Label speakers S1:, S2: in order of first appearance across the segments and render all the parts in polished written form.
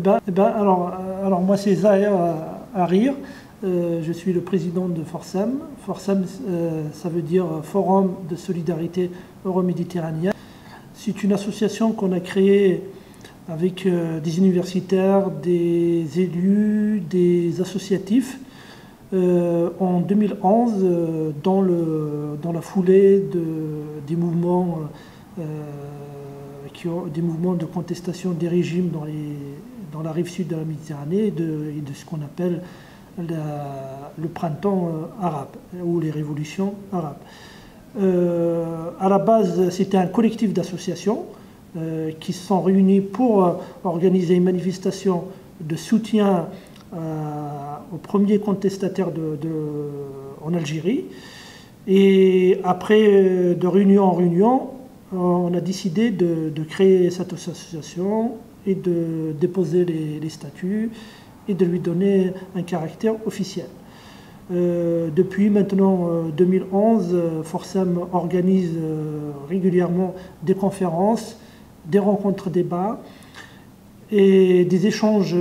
S1: Alors moi c'est Zahir Harir, je suis le président de Forsem. Forsem, ça veut dire Forum de solidarité euro-méditerranéenne. C'est une association qu'on a créée avec des universitaires, des élus, des associatifs en 2011 dans la foulée des mouvements des mouvements de contestation des régimes dans la rive sud de la Méditerranée et de ce qu'on appelle le printemps arabe ou les révolutions arabes. À la base, c'était un collectif d'associations qui se sont réunis pour organiser une manifestation de soutien aux premiers contestataires en Algérie. Et après, de réunion en réunion, on a décidé de créer cette association et de déposer les statuts et de lui donner un caractère officiel. Depuis maintenant 2011, Forsem organise régulièrement des conférences, des rencontres débats et des échanges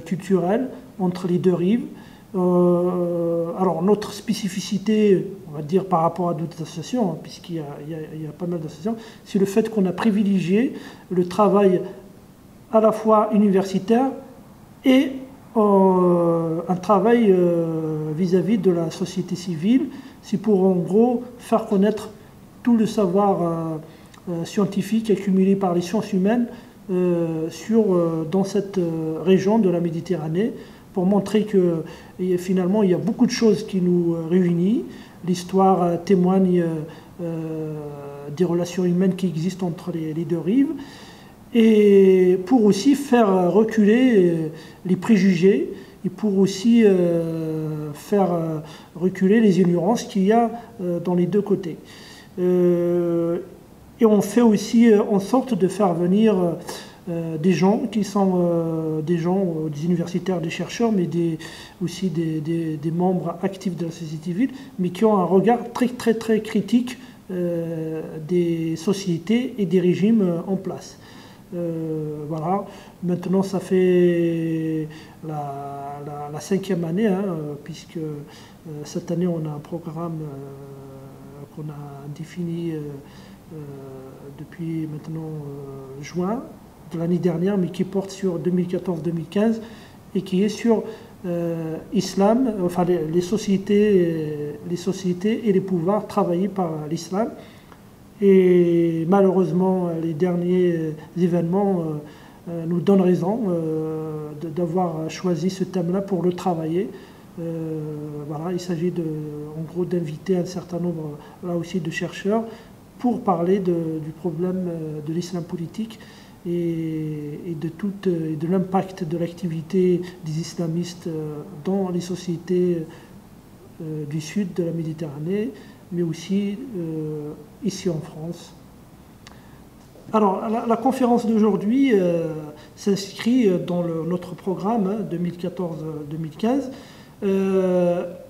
S1: culturels entre les deux rives. Alors notre spécificité, on va dire par rapport à d'autres associations, puisqu'il y a pas mal d'associations, c'est le fait qu'on a privilégié le travail à la fois universitaire et un travail vis-à-vis de la société civile. C'est pour en gros faire connaître tout le savoir scientifique accumulé par les sciences humaines dans cette région de la Méditerranée, pour montrer que finalement il y a beaucoup de choses qui nous réunissent. L'histoire témoigne des relations humaines qui existent entre les deux rives, et pour aussi faire reculer les préjugés et pour aussi faire reculer les ignorances qu'il y a dans les deux côtés. Et on fait aussi en sorte de faire venir des gens qui sont des universitaires, des chercheurs, mais aussi des membres actifs de la société civile, mais qui ont un regard très très très critique des sociétés et des régimes en place. Voilà. Maintenant, ça fait la 5e année, puisque cette année, on a un programme qu'on a défini depuis maintenant juin de l'année dernière, mais qui porte sur 2014-2015 et qui est sur islam, enfin les sociétés et les pouvoirs travaillés par l'islam. Et malheureusement, les derniers événements nous donnent raison d'avoir choisi ce thème-là pour le travailler. Voilà, il s'agit en gros d'inviter un certain nombre là aussi de chercheurs pour parler du problème de l'islam politique et de l'impact de l'activité des islamistes dans les sociétés du sud de la Méditerranée, mais aussi ici en France. Alors, la conférence d'aujourd'hui s'inscrit dans notre programme 2014-2015.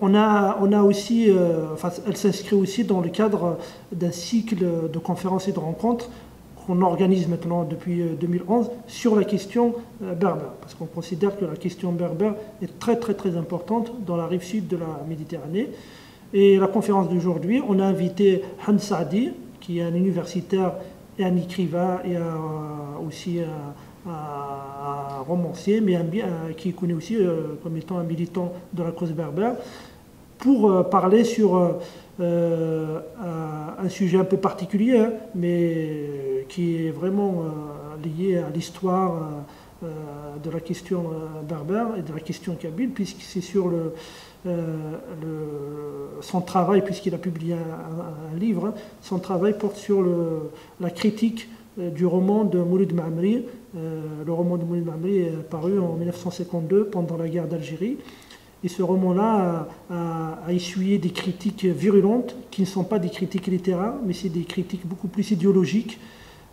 S1: On a aussi, elle s'inscrit aussi dans le cadre d'un cycle de conférences et de rencontres qu'on organise maintenant depuis 2011 sur la question berbère, parce qu'on considère que la question berbère est très très très importante dans la rive sud de la Méditerranée. Et la conférence d'aujourd'hui, on a invité Han Saadi, qui est un universitaire et un écrivain et aussi un romancier, mais qui est connu aussi comme étant un militant de la cause berbère, pour parler sur un sujet un peu particulier, mais qui est vraiment lié à l'histoire de la question berbère et de la question kabyle, puisque c'est sur son travail, puisqu'il a publié un livre, son travail porte sur la critique du roman de Mouloud Maamri. Le roman de Mouloud Maamri est paru en 1952 pendant la guerre d'Algérie. Et ce roman-là a essuyé des critiques virulentes, qui ne sont pas des critiques littéraires, mais c'est des critiques beaucoup plus idéologiques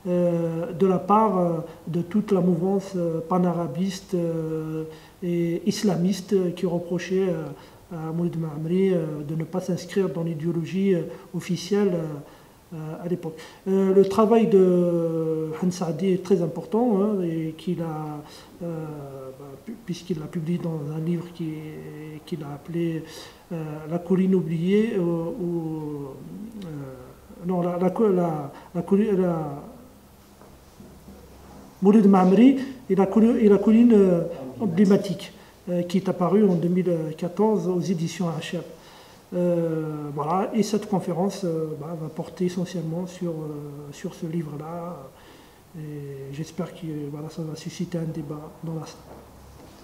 S1: de la part de toute la mouvance panarabiste et islamiste qui reprochait à Mouloud Maamri de ne pas s'inscrire dans l'idéologie officielle à l'époque. Le travail de Han Saadi est très important, hein, et puisqu'il l'a publié dans un livre qu'il a appelé La colline oubliée, non, Mouloud Mamri et la colline emblématique, qui est apparue en 2014 aux éditions Hachette. Voilà, et cette conférence va porter essentiellement sur ce livre-là. Et j'espère que ça va susciter un débat dans la salle.